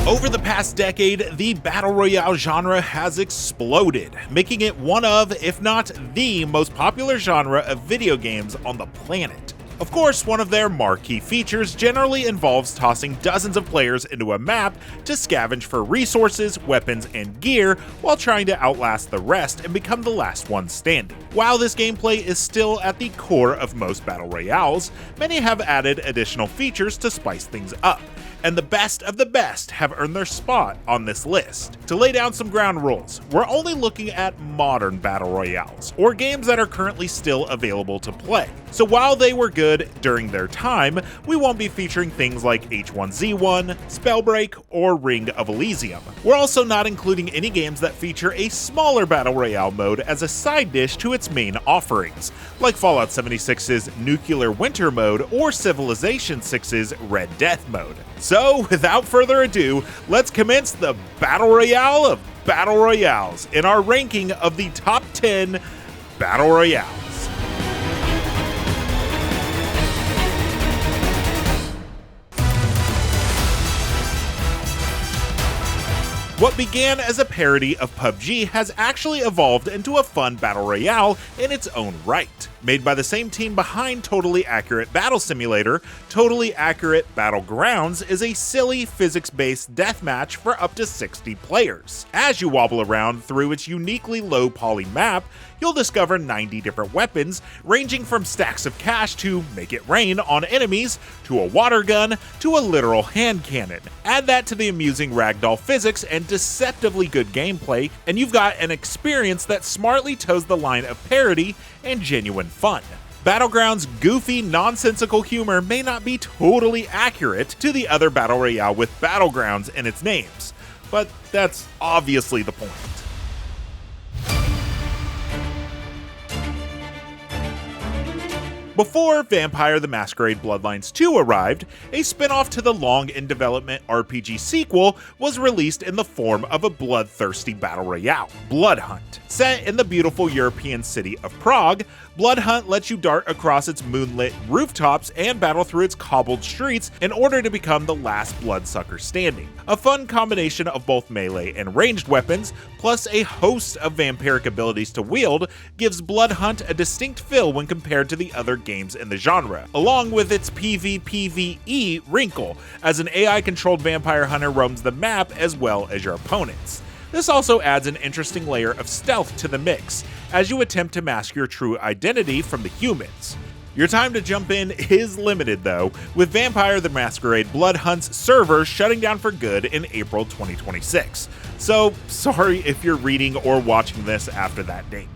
Over the past decade, the Battle Royale genre has exploded, making it one of, if not the most popular genre of video games on the planet. Of course, one of their marquee features generally involves tossing dozens of players into a map to scavenge for resources, weapons, and gear while trying to outlast the rest and become the last one standing. While this gameplay is still at the core of most Battle Royales, many have added additional features to spice things up, and the best of the best have earned their spot on this list. To lay down some ground rules, we're only looking at modern Battle Royales, or games that are currently still available to play. So while they were good during their time, we won't be featuring things like H1Z1, Spellbreak, or Ring of Elysium. We're also not including any games that feature a smaller Battle Royale mode as a side dish to its main offerings, like Fallout 76's Nuclear Winter mode or Civilization 6's Red Death mode. So, without further ado, let's commence the Battle Royale of Battle Royales in our ranking of the top 10 Battle Royales. What began as a parody of PUBG has actually evolved into a fun battle royale in its own right. Made by the same team behind Totally Accurate Battle Simulator, Totally Accurate Battlegrounds is a silly physics-based deathmatch for up to 60 players. As you wobble around through its uniquely low poly map, you'll discover 90 different weapons, ranging from stacks of cash to make it rain on enemies, to a water gun, to a literal hand cannon. Add that to the amusing ragdoll physics and deceptively good gameplay, and you've got an experience that smartly toes the line of parody and genuine fun. Battlegrounds' goofy, nonsensical humor may not be totally accurate to the other Battle Royale with Battlegrounds in its names, but that's obviously the point. Before Vampire the Masquerade Bloodlines 2 arrived, a spin-off to the long-in-development RPG sequel was released in the form of a bloodthirsty battle royale, Bloodhunt. Set in the beautiful European city of Prague, Bloodhunt lets you dart across its moonlit rooftops and battle through its cobbled streets in order to become the last bloodsucker standing. A fun combination of both melee and ranged weapons, plus a host of vampiric abilities to wield, gives Bloodhunt a distinct feel when compared to the other games in the genre, along with its PvPvE wrinkle, as an AI-controlled vampire hunter roams the map as well as your opponents. This also adds an interesting layer of stealth to the mix, as you attempt to mask your true identity from the humans. Your time to jump in is limited though, with Vampire the Masquerade Bloodhunt's server shutting down for good in April 2026. So, sorry if you're reading or watching this after that date.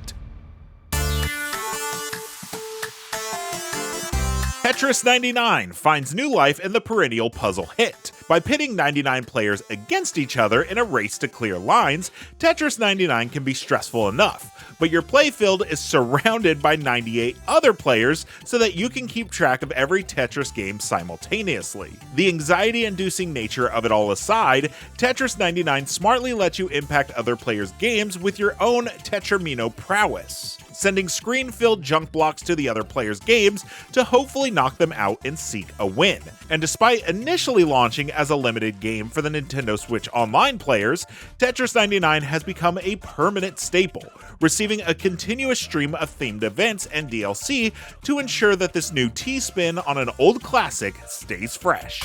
Tetris 99 finds new life in the perennial puzzle hit. By pitting 99 players against each other in a race to clear lines, Tetris 99 can be stressful enough, but your playfield is surrounded by 98 other players so that you can keep track of every Tetris game simultaneously. The anxiety-inducing nature of it all aside, Tetris 99 smartly lets you impact other players' games with your own Tetramino prowess, sending screen-filled junk blocks to the other players' games to hopefully knock them out and seek a win. And despite initially launching as a limited game for the Nintendo Switch Online players, Tetris 99 has become a permanent staple, receiving a continuous stream of themed events and DLC to ensure that this new T-spin on an old classic stays fresh.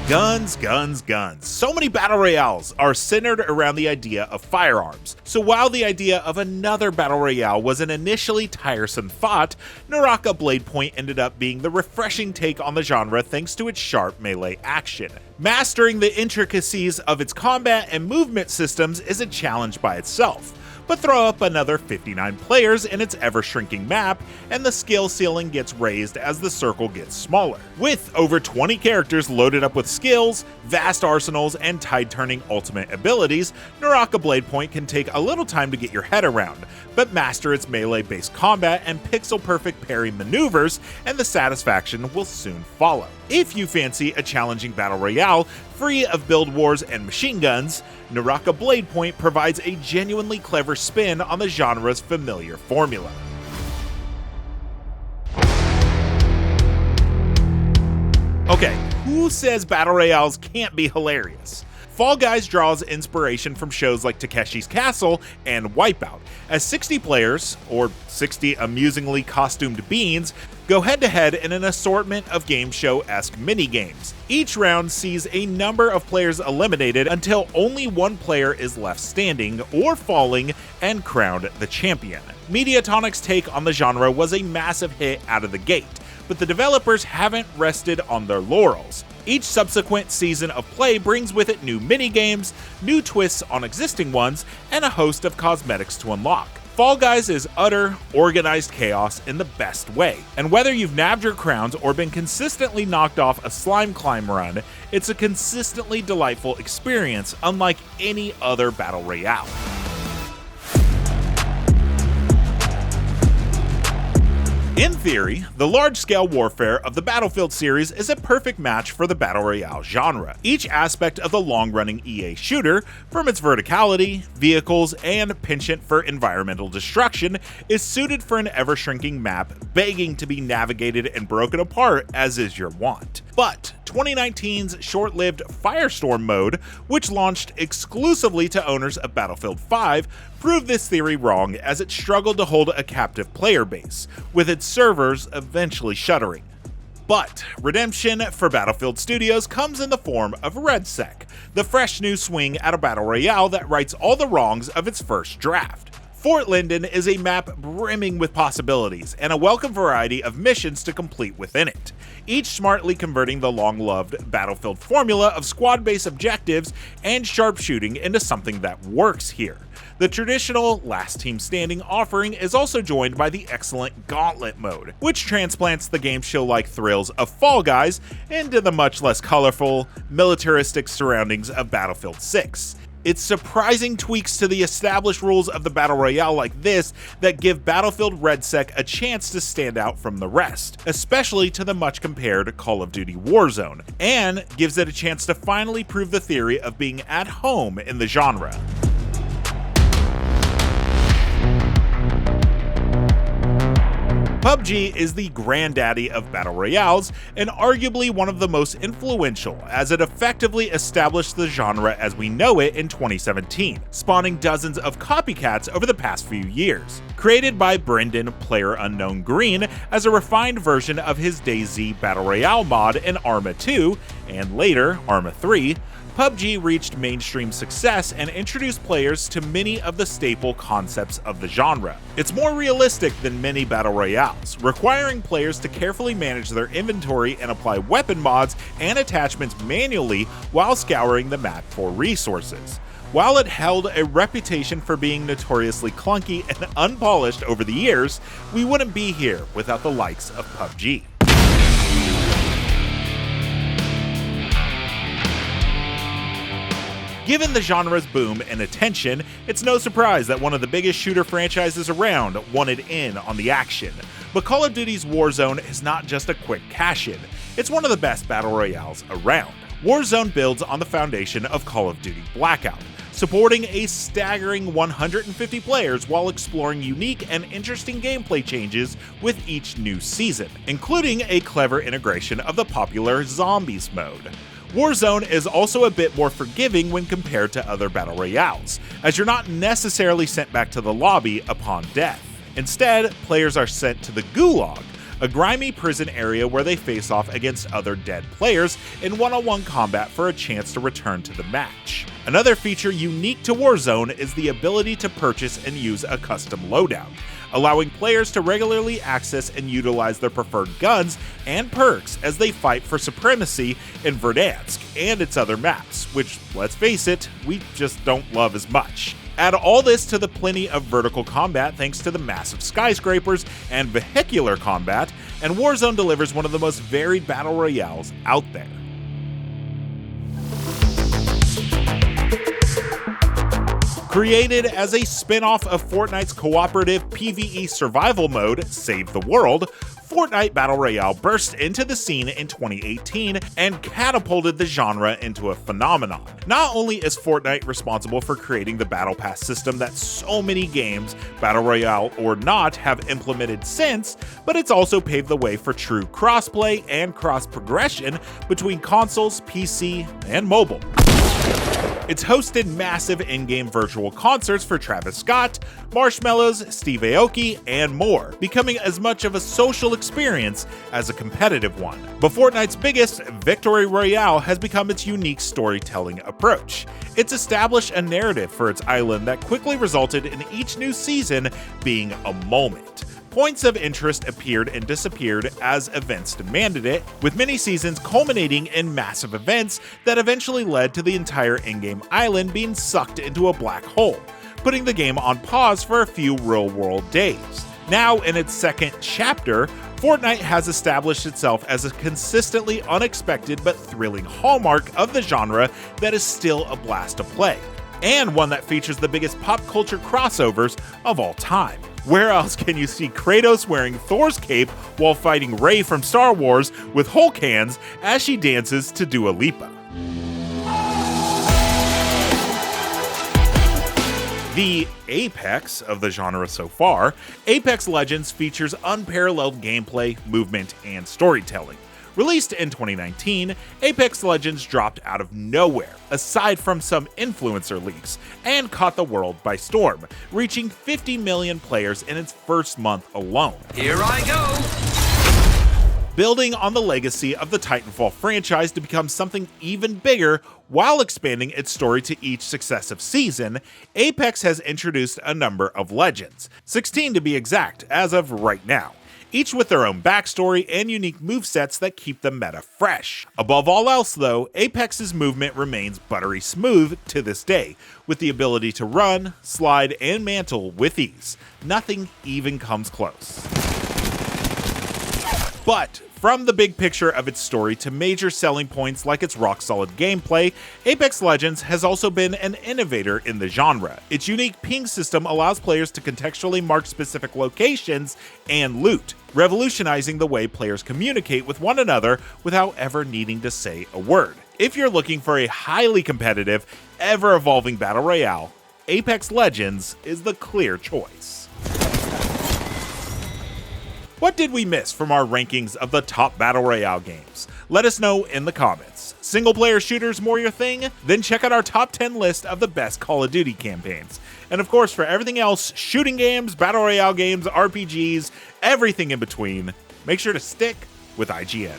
Guns, guns, guns. So many battle royales are centered around the idea of firearms. So while the idea of another battle royale was an initially tiresome thought, Naraka Bladepoint ended up being the refreshing take on the genre thanks to its sharp melee action. Mastering the intricacies of its combat and movement systems is a challenge by itself. But throw up another 59 players in its ever-shrinking map, and the skill ceiling gets raised as the circle gets smaller. With over 20 characters loaded up with skills, vast arsenals, and tide-turning ultimate abilities, Naraka Bladepoint can take a little time to get your head around, but master its melee-based combat and pixel-perfect parry maneuvers, and the satisfaction will soon follow. If you fancy a challenging battle royale free of build wars and machine guns, Naraka Bladepoint provides a genuinely clever spin on the genre's familiar formula. Okay, who says Battle Royales can't be hilarious? Fall Guys draws inspiration from shows like Takeshi's Castle and Wipeout, as 60 players, or 60 amusingly costumed beans, go head-to-head in an assortment of game show-esque mini-games. Each round sees a number of players eliminated until only one player is left standing or falling and crowned the champion. Mediatonic's take on the genre was a massive hit out of the gate, but the developers haven't rested on their laurels. Each subsequent season of play brings with it new mini-games, new twists on existing ones, and a host of cosmetics to unlock. Fall Guys is utter, organized chaos in the best way, and whether you've nabbed your crowns or been consistently knocked off a slime climb run, it's a consistently delightful experience unlike any other Battle Royale. In theory, the large-scale warfare of the Battlefield series is a perfect match for the Battle Royale genre. Each aspect of the long-running EA shooter, from its verticality, vehicles, and penchant for environmental destruction, is suited for an ever-shrinking map begging to be navigated and broken apart as is your wont. But 2019's short-lived Firestorm mode, which launched exclusively to owners of Battlefield 5, proved this theory wrong as it struggled to hold a captive player base, with its servers eventually shuttering. But redemption for Battlefield Studios comes in the form of REDSEC, the fresh new swing at a Battle Royale that rights all the wrongs of its first draft. Fort Linden is a map brimming with possibilities and a welcome variety of missions to complete within it, each smartly converting the long-loved Battlefield formula of squad-based objectives and sharpshooting into something that works here. The traditional last team standing offering is also joined by the excellent Gauntlet mode, which transplants the game show-like thrills of Fall Guys into the much less colorful, militaristic surroundings of Battlefield 6. It's surprising tweaks to the established rules of the Battle Royale like this that give Battlefield REDSEC a chance to stand out from the rest, especially to the much compared Call of Duty Warzone, and gives it a chance to finally prove the theory of being at home in the genre. PUBG is the granddaddy of Battle Royales and arguably one of the most influential, as it effectively established the genre as we know it in 2017, spawning dozens of copycats over the past few years. Created by Brendan PlayerUnknown Green as a refined version of his DayZ Battle Royale mod in Arma 2, and later Arma 3, PUBG reached mainstream success and introduced players to many of the staple concepts of the genre. It's more realistic than many Battle Royales, requiring players to carefully manage their inventory and apply weapon mods and attachments manually while scouring the map for resources. While it held a reputation for being notoriously clunky and unpolished over the years, we wouldn't be here without the likes of PUBG. Given the genre's boom and attention, it's no surprise that one of the biggest shooter franchises around wanted in on the action. But Call of Duty's Warzone is not just a quick cash-in, it's one of the best Battle Royales around. Warzone builds on the foundation of Call of Duty Blackout, supporting a staggering 150 players while exploring unique and interesting gameplay changes with each new season, including a clever integration of the popular Zombies mode. Warzone is also a bit more forgiving when compared to other Battle Royales, as you're not necessarily sent back to the lobby upon death. Instead, players are sent to the Gulag, a grimy prison area where they face off against other dead players in one-on-one combat for a chance to return to the match. Another feature unique to Warzone is the ability to purchase and use a custom loadout, allowing players to regularly access and utilize their preferred guns and perks as they fight for supremacy in Verdansk and its other maps, which, let's face it, we just don't love as much. Add all this to the plenty of vertical combat thanks to the massive skyscrapers and vehicular combat, and Warzone delivers one of the most varied Battle Royales out there. Created as a spin-off of Fortnite's cooperative PvE survival mode, Save the World, Fortnite Battle Royale burst into the scene in 2018 and catapulted the genre into a phenomenon. Not only is Fortnite responsible for creating the Battle Pass system that so many games, Battle Royale or not, have implemented since, but it's also paved the way for true crossplay and cross-progression between consoles, PC, and mobile. It's hosted massive in-game virtual concerts for Travis Scott, Marshmello's, Steve Aoki, and more, becoming as much of a social experience as a competitive one. But Fortnite's biggest, Victory Royale, has become its unique storytelling approach. It's established a narrative for its island that quickly resulted in each new season being a moment. Points of interest appeared and disappeared as events demanded it, with many seasons culminating in massive events that eventually led to the entire in-game island being sucked into a black hole, putting the game on pause for a few real-world days. Now, in its second chapter, Fortnite has established itself as a consistently unexpected but thrilling hallmark of the genre that is still a blast to play, and one that features the biggest pop culture crossovers of all time. Where else can you see Kratos wearing Thor's cape while fighting Rey from Star Wars with Hulk hands as she dances to Dua Lipa? The apex of the genre so far, Apex Legends features unparalleled gameplay, movement, and storytelling. Released in 2019, Apex Legends dropped out of nowhere, aside from some influencer leaks, and caught the world by storm, reaching 50 million players in its first month alone. Here I go! Building on the legacy of the Titanfall franchise to become something even bigger while expanding its story to each successive season, Apex has introduced a number of legends, 16 to be exact as of right now, each with their own backstory and unique movesets that keep the meta fresh. Above all else though, Apex's movement remains buttery smooth to this day, with the ability to run, slide, and mantle with ease. Nothing even comes close. But from the big picture of its story to major selling points like its rock-solid gameplay, Apex Legends has also been an innovator in the genre. Its unique ping system allows players to contextually mark specific locations and loot, revolutionizing the way players communicate with one another without ever needing to say a word. If you're looking for a highly competitive, ever-evolving battle royale, Apex Legends is the clear choice. What did we miss from our rankings of the top Battle Royale games? Let us know in the comments. Single-player shooters more your thing? Then check out our top 10 list of the best Call of Duty campaigns. And of course, for everything else, shooting games, Battle Royale games, RPGs, everything in between, make sure to stick with IGN.